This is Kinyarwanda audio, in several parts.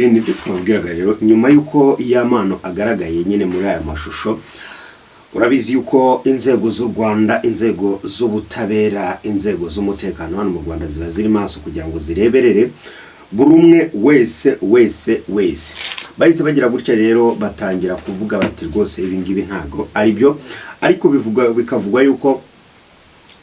nibyo twabwiraga rero nyuma yuko Iyamano agaragaye nyine muri aya mashusho. Urabizi yuko inzego z'u Rwanda, inzego z'ubutabera, inzego z'umutekano hano mu Rwanda ziba ziri maso kugira ngo zireberere buri umwe wese bahise bagira gutya rero batangira kuvuga bati rwose ibi ngibi ntago ari byo, ariko bikavugwa yuko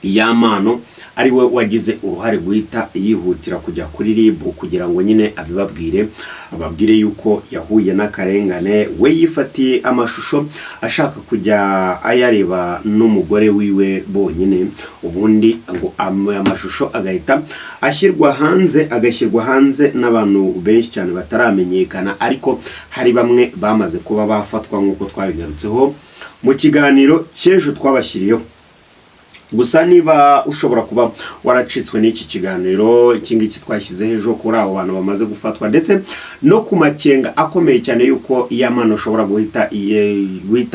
Iyamano ari we wagize uruhare guhita yihutira kujya kuri RIB kugira ngo nyine ababwire yuko yahuye n'akarengane. We yifatiye amashusho ashaka kujya ayareba n'umugore wiwe bonyine, ubundi ngo amashusho agahita agashyirwa hanze n'abantu benshi cyane bataramenyekana, ariko hari bamwe bamaze kuba bafatwa nk'uko twabigarutseho mu kiganiro cy'ejo twabashyiriyeho. Gusa niba ushobora kuba waracitswe n'iki kiganiro, iki ngiki twashyize ejo kuri abo bantu bamaze gufatwa ndetse no ku makenga akomeye cyane yuko Iyamano ushobora guhita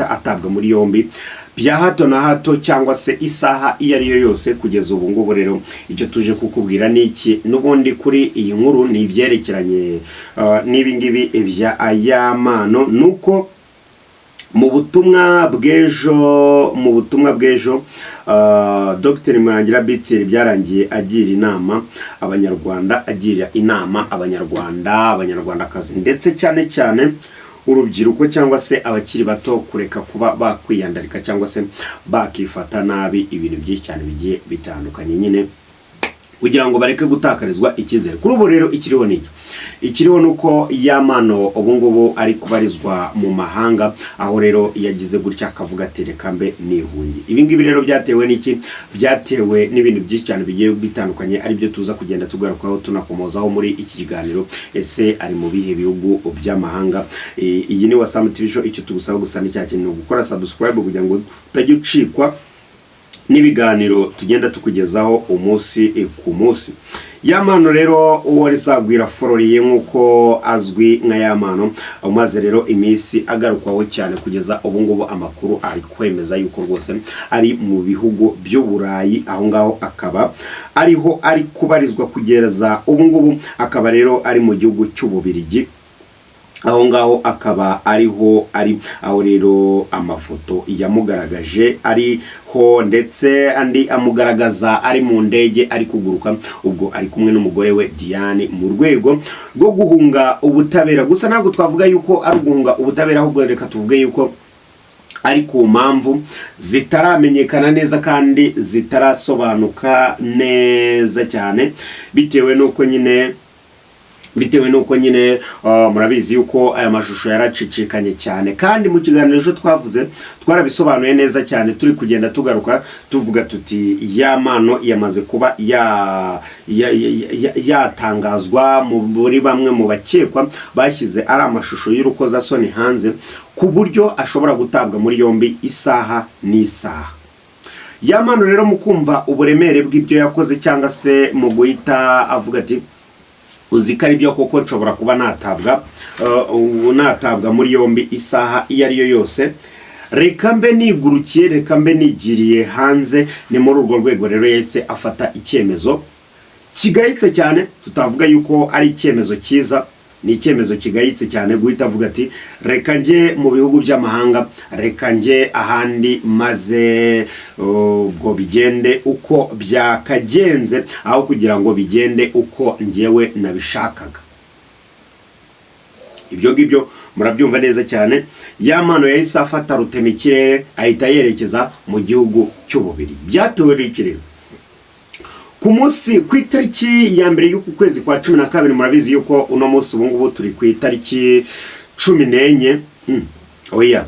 atabwa muri yombi bya hato na hato cyangwa se isaha iyo ari yo yose kugeza ubu ngubu. Rero icyo tuje kukubwira n'iki n'ubundi kuri iyi nkuru ni ibyerekeranye n'ibi ngibi bya Iyamano, nuko mu butumwa bw'ejo Dr. Murangira Bitseri byarangiye agira inama abanyarwandakazi ndetse cyane urubyiruko cyangwa se abakiri bato kureka kuba bakwiyandarika cyangwa se bakifata nabi ibintu byinshi cyane bigiye bitandukanye nyine kugira ngo bareke gutakarizwa icyizere. Kuri ubu rero ikiriho nuko Iyamano ubungubu ari kubarizwa mu mahanga, aho rero yagize gutya akavuga ati reka mbe nihungi. Ibi ngibi rero byatewe n'iki? Byatewe n'ibintu byinshi cyane bigiye bitandukanye, ari byo tuza kugenda tugarukaho tunakomozaho muri iki kiganiro. Ese ari mu bihe bihugu by'amahanga? Iyi ni Wasam TV show. Icyo tugusaba gusa ni cya kintu gukora subscribe kugira ngo utajya ucikwa n'ibiganiro tugenda tukugezaho umunsi ku munsi. Iyamano rero uwari sagwira fororiye nk'uko azwi nka Iyamano, umaze rero iminsi agarukwaho cyane kugeza ubungubu amakuru ari kwemeza yuko rwose ari mu bihugu by'Uburayi, aho ngaho akaba ariho ari kubarizwa kugeza ubungubu, akaba rero ari mu gihugu cy'Ububiligi, aho ngaho akaba aho rero amafoto yamugaragaje ariho ndetse andi amugaragaza ari mu ndege ari kuguruka, ubwo ari kumwe n'umugore we Diane mu rwego rwo guhunga ubutabera. Gusa ntabwo twavuga yuko ari guhunga ubutabera, ahubwo reka tuvuge yuko ari ku mpamvu zitaramenyekana neza kandi zitarasobanuka neza cyane, bitewe nuko nyine murabizi yuko aya mashusho yaracicikanye cyane, kandi mu kiganiro ejo twarabisobanuye neza cyane, turi kugenda tugaruka tuvuga tuti Iyamano yamaze kuba yatangazwa muri bamwe mu bakekwa bashyize ari amashusho y'urukozasoni hanze, ku buryo ashobora gutabwa muri yombi isaha n'isaha. Iyamano rero mu kumva uburemere bw'ibyo yakoze cyangwa se mu guhita avuga ati uziko ari byo koko nshobora kuba natabwa muri yombi isaha iyo ari yo yose, reka mbe nigurukiye, reka mbe nigiriye hanze. Ni muri urwo rwego rero yese afata icyemezo kigayitse cyane, tutavuga yuko ari icyemezo cyiza, ni icyemezo kigayitse cyane guhita avuga ati reka njye mu bihugu by'amahanga, reka njye ahandi, maze ubwo bigende uko byakagenze aho kugira ngo bigende uko njyewe nabishakaga. Ibyo ngibyo murabyumva neza cyane. Iyamano yahise afata rutemikirere ahita yerekeza mu gihugu cy'Ububiligi. Byatewe n'ikirere ku munsi ku itariki ya mbere y'uku kwezi kwa 12, murabizi yuko uno munsi ubungubu turi ku itariki 14. Oya,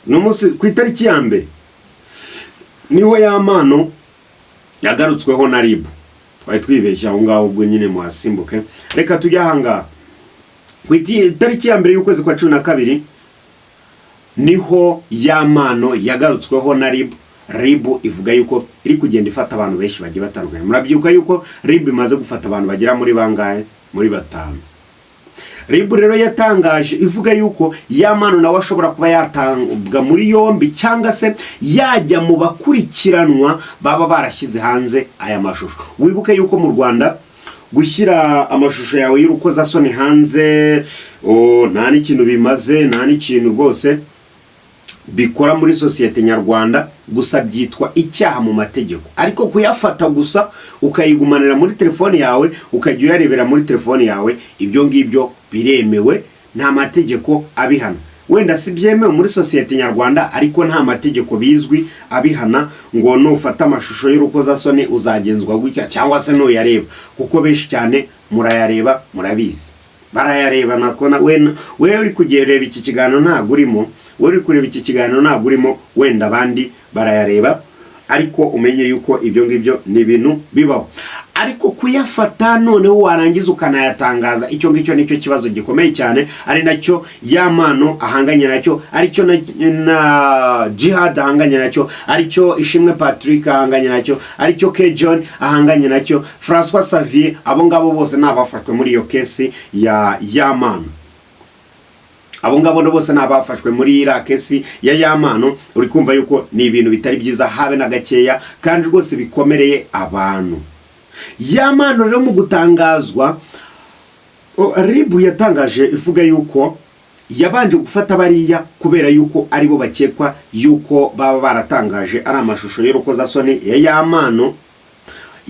uno munsi ku itariki ya mbere niho Iyamano yagarutsweho na RIB. Twari twibeshya aho ngaho, ubwo nyine muhasimbuke. Reka tujya hanga ku itariki ya mbere y'ukwezi kwa 12 niho Iyamano yagarutsweho na RIB. RIB ivuga yuko iri kugenda ifata abantu benshi bagiye batandukanye. Murabyuka yuko RIB imaze gufata abantu bagera muri bangahe? Muri 5. RIB rero yatangaje ivuga yuko Iyamano nawe ashobora kuba yatangwa muri yombi cyangwa se yajya mu bakurikiranwa baba barashyize hanze aya mashusho. Wibuke yuko mu Rwanda gushyira amashusho yawe y'urukozasoni hanze nta n'ikintu bimaze, nta n'ikintu rwose bikora muri sosiyete nyarwanda, gusa byitwa icyaha mu mategeko. Ariko kuyafata gusa ukayigumanira muri telefone yawe ukajya uyarebera muri telefone yawe, ibyo ngibyo biremewe, nta mategeko abihana. Wenda si byemewe muri sosiyete nyarwanda, ariko nta mategeko bizwi abihana ngo nufata amashusho y'urukozasoni uzagenzwa gutya cyangwa se nuyareba, kuko benshi cyane murayareba, murabizi barayareba. Nakona wewe uri kugereba iki kiganiro ntago urimo, wewe uri kureba iki kiganiro ntago urimo, wenda abandi barayareba, ariko umenye yuko ibyo ngibyo ni ibintu bibaho. Ariko kuyafata noneho warangiza ukanayatangaza, icyo ngicyo nicyo kibazo gikomeye cyane, ari nacyo Yamano ahanganye nacyo, aricyo na Jihad ahanganye nacyo, aricyo Ishimwe Patrick ahanganye nacyo, aricyo K John ahanganye nacyo, François Xavier, abo ngabo bose nabafashwe muri iyo kesi ya Yamano. Abo ngabo bose nabafashwe muri iriya kesi ya Yamano. Uri kumva yuko ni ibintu bitari byiza habe na gakeya, kandi rwose bikomereye abantu. Yamano rero mu gutangazwa, RIB yatangaje ivuga yuko yabanje gufata bariya kubera yuko aribo bakekwa yuko baba baratangaje ari amashusho y'urukozasoni ya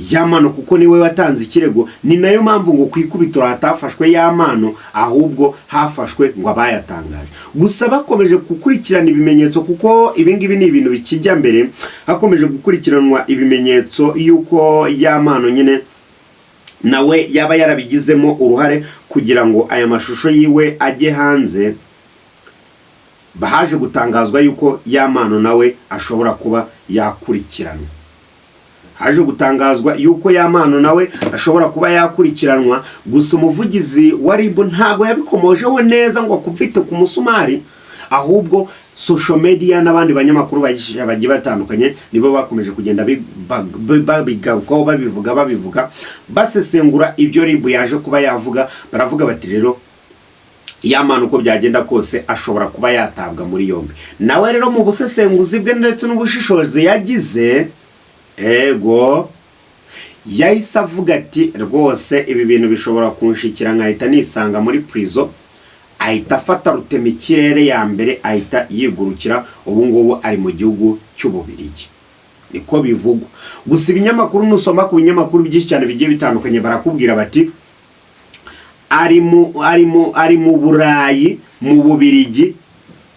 Yamano kuko niwe watanze ikirego. Ni nayo mpamvu ngo kwikubitiro hatafashwe Yamano, ahubwo hafashwe ngo abayatangaje. Gusa bakomeje gukurikirana ibimenyetso, kuko ibingibi ni ibintu bikijya mbere, hakomeje gukurikiranwa ibimenyetso yuko Yamano nyine nawe yaba yarabigizemo uruhare kugira ngo aya mashusho yiwe ajye hanze. Bahaje gutangazwa yuko Yamano nawe ashobora kuba yakurikiranwa. Haje gutangazwa yuko Yamano nawe ashobora kuba yakurikiranwa, gusa umuvugizi wa RIB ntago yabikomojeho neza ngo akupite ku musumari, ahubwo social media n'abandi banyamakuru bagiye batandukanye nibo bakomeje kugenda babigarukaho, babivuga basesengura ibyo RIB yaje kuba yavuga. Baravuga bati rero Yamano uko byagenda kose ashobora kuba yatabwa muri yombi. Nawe rero mu busesenguzi bwe ndetse n'ubushishozi yagize, ego yahise avuga ati rwose ibi bintu bishobora kunshikira nkahita nisanga muri prison. Ahita afata rutemikirere ya mbere, ahita yigurukira. Ubu ngubu ari mu gihugu cy'Ububiligi, niko bivugwa. Gusa ibinyamakuru nusoma ku binyamakuru byinshi cyane bigiye bitandukanye barakubwira bati ari mu Burayi, mu Bubiligi,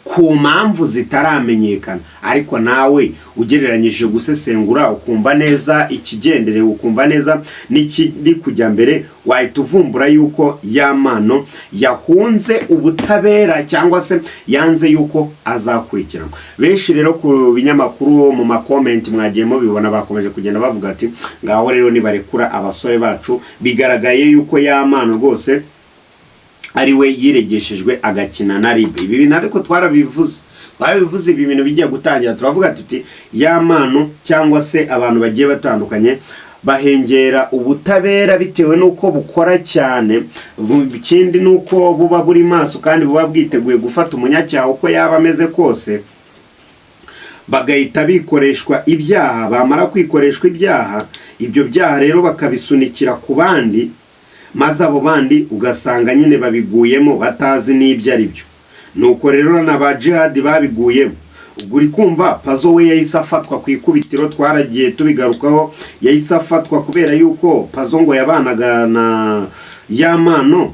ku mpamvu zitaramenyekana. Ariko nawe ugereranyije gusesengura ukumva neza ikigendere, ukumva neza n'ikiri kujya mbere, wahita uvumbura yuko Yamano yahunze ubutabera cyangwa se yanze yuko azakurikiranwa. Benshi rero ku binyamakuru mu makomenti mwagiye mubibona bakomeje kugenda bavuga ati ngaho rero nibarekura abasore bacu. Bigaragaye yuko Yamano rwose ariwe yiregeshejwe agakina na RIB. Ibi bintu ariko twarabivuze ibi bintu bigiye gutangira, turavuga tuti Yamano cyangwa se abantu bagiye batandukanye bahengera ubutabera bitewe nuko bukora cyane. Ikindi nuko buba buri maso kandi buba bwiteguye gufata umunyacyaha uko yaba ameze kose, bagahita bikoreshwa ibyaha. Bamara kwikoreshwa ibyaha, ibyo byaha rero bakabisunikira ku bandi, maze abo bandi ugasanga nyine babiguyemo batazi n'ibyo ari byo. Nuko rero n'aba Jihad babiguyemo. Ubwo uri kumva Pazo we yahise afatwa ku ikubitiro, twaragiye tubigarukaho. Yahise afatwa kubera yuko Pazo ngo yabanaga na Yamano,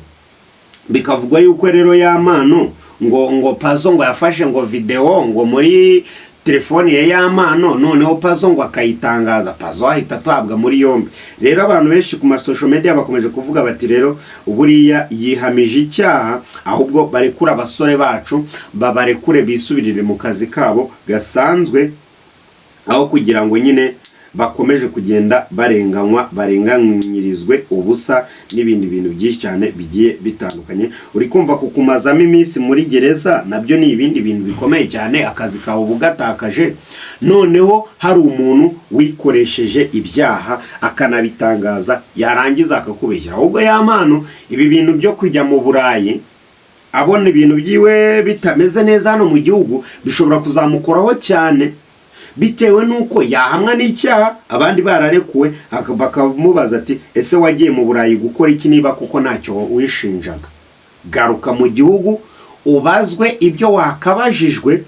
bikavugwa yuko rero Yamano ngo Pazo ngo yafashe ngo video ngo muri telefoni ya Yamano, noneho Pazo ngo akayitangaza. Pazo ahita atabwa muri yombi. Rero abantu benshi ku social media bakomeje kuvuga bati rero uburiya yihamije icyaha, ahubwo barekura abasore bacu, babarekure bisubirire mu kazi kabo gasanzwe, aho kugira ngo nyine bakomeje kugenda barenganyirizwe ubusa n'ibindi bintu byinshi cyane bigiye bitandukanye. Uri kumva kukumazamo iminsi muri gereza nabyo ni ibindi bintu bikomeye cyane, akazi kawe bugatakaje. Noneho hari umuntu wikoresheje ibyaha akanabitangaza, yarangiza akakubeshyira. Ahubwo Yamano ibi bintu byo kujya mu Burayi abona ibintu byiwe bitameze neza hano mu gihugu bishobora kuzamukoraho cyane, bitewe nuko yahamwa n'icyaha abandi bararekuwe bakamubaza ati ese wagiye mu Burayi gukora iki niba kuko ntacyo wishinjaga? Garuka mu gihugu ubazwe ibyo wakabajijwe,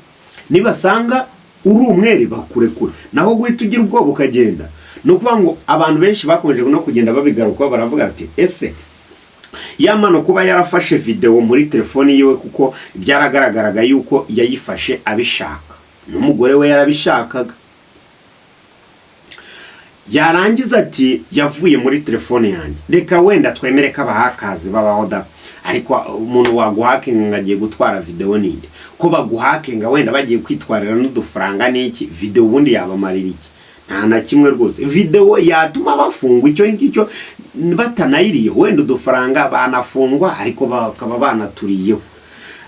nibasanga uri umwere bakurekura, naho guhita ugira ubwoba ukagenda. No kuvuga ngo abantu benshi bakomeje no kugenda babigaruka baravuga ati ese yamano kuba yarafashe video muri telefoni yiwe kuko byaragaragaraga yuko yayifashe abishaka, n'umugore we yarabishakaga, yarangiza ati yavuye muri telefone yanjye. Reka wenda twemere ko abahakazi babahoda, ariko umuntu waguhakinga ngagiye gutwara video ninde? Ko baguhakinga wenda bagiye kwitwarira n'udufaranga n'iki, video ubundi yabamarira iki? Nta na kimwe rwose. Video yatuma bafungwa icyo ngicyo batanayiriye, wenda udufaranga banafungwa ariko bakaba banaturiyeho.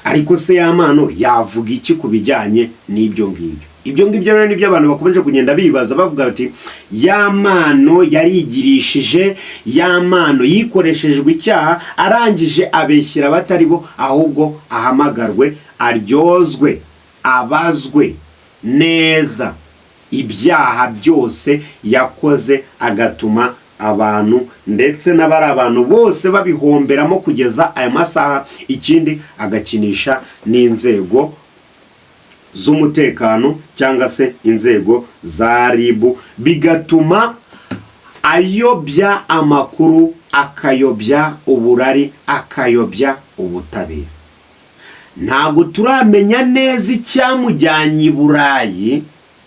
Ariko se yamano yavuga iki kubijyanye n'ibyo ngibyo? Ibyo ngibyo rero nibyo abantu bakomeje kugenda bibaza bavuga bati yamano yarigirishije, yamano yikoreshejwe icyaha, arangije abeshyira batari bo, ahubwo ahamagarwe aryozwe abazwe neza ibyaha byose yakoze, agatuma abantu ndetse n'abari abantu bose babihomberamo kugeza aya masaha. Ikindi agakinisha n'inzego z'umutekano cyangwa se inzego za RIB, bigatuma ayobya amakuru, akayobya uburari, akayobya ubutabera. Ntabwo turamenya neza icyamujyanye i Burayi,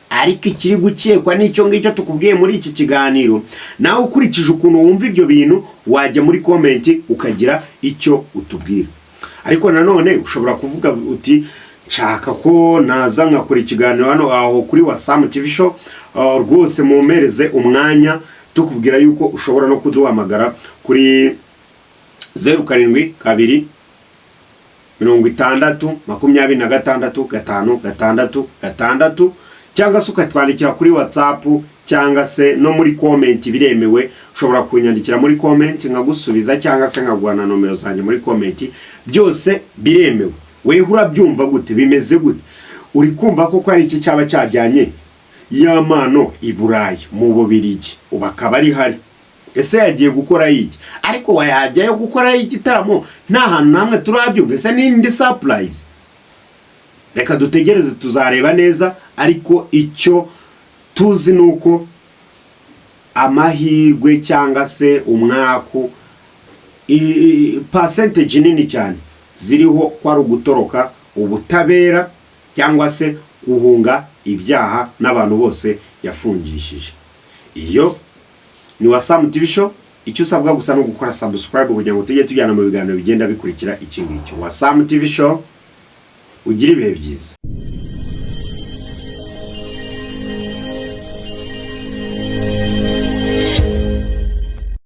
ariko ikiri gukekwa n'icyo ngicyo tukubwiye muri iki kiganiro. Nawe ukurikije ukuntu wumva ibyo bintu, wajya muri comment ukagira icyo utubwira. Ariko nanone ushobora kuvuga uti nshaka ko naza nkakora ikiganiro hano aho kuri Wasam TV Show, rwose mumereze umwanya tukubwira yuko ushobora no kuduhamagara kuri 0722 60 cyangwa se ukatwandikira kuri WhatsApp cyangwa se no muri comment biremewe. Ushobora kunyandikira muri comment nkagusubiza cyangwa se nkaguha na nomero zanjye muri comment, byose biremewe. Wewe urabyumva gute? Bimeze gute? Uri kumva ko ari iki cyaba cyajyanye yamano i Burayi mu Bubiligi ubakaba ari hari? Ese yagiye gukora iki? Ariko wayajyayo gukora igitaramo nta hantu namwe turabyumva. Ese n'indi surprise? Reka dutegereze tuzareba neza, ariko icyo tuzi nuko amahirwe cyangwa se umwaku percentage nini cyane ziriho kwa gutoroka ubutabera cyangwa se guhunga ibyaha n'abantu bose yafungishije. Iyo ni Wasam TV Show. Icyo usabwa gusa no gukora subscribe kugira ngo tujye tujyana mu biganiro bigenda bikurikira iki ngiki. Wasam TV Show, ugira ibihe byiza.